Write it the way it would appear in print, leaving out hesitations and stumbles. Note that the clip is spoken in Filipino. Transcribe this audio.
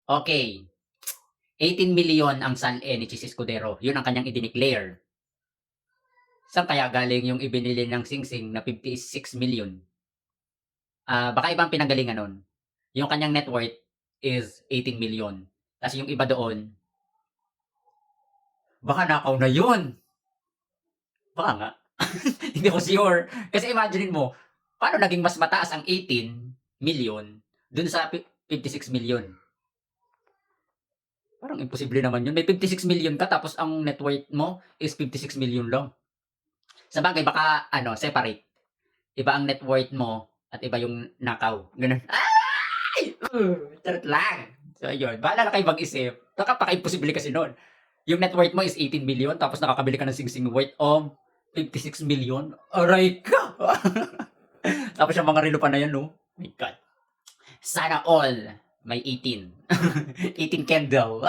Okay, 18 million ang SALE ni Chis Escudero. Yun ang kanyang idineclare. Saan kaya galing yung ibinili ng Singsing na 56 million? Baka ibang pinanggalingan nun. Yung kanyang net worth is 18 million. Tapos yung iba doon, baka nakaw na yun. Baka nga. Hindi ko sure. Kasi imagine mo, paano naging mas mataas ang 18 million dun sa 56 million? Parang imposible naman yun. May 56 million ka tapos ang net worth mo is 56 million lang. Sabagay baka separate. Iba ang net worth mo at iba yung nakaw. Ganun. Ay! Charot lang. So ayun, bahala na kayo mag-isip. Napaka-imposible kasi nun. Yung net worth mo is 18 million tapos nakakabili ka ng singsing worth of 56 million. Aray ka! Tapos yung mga relo pa na yan, no? My God. Sana all may 18. 18 candle.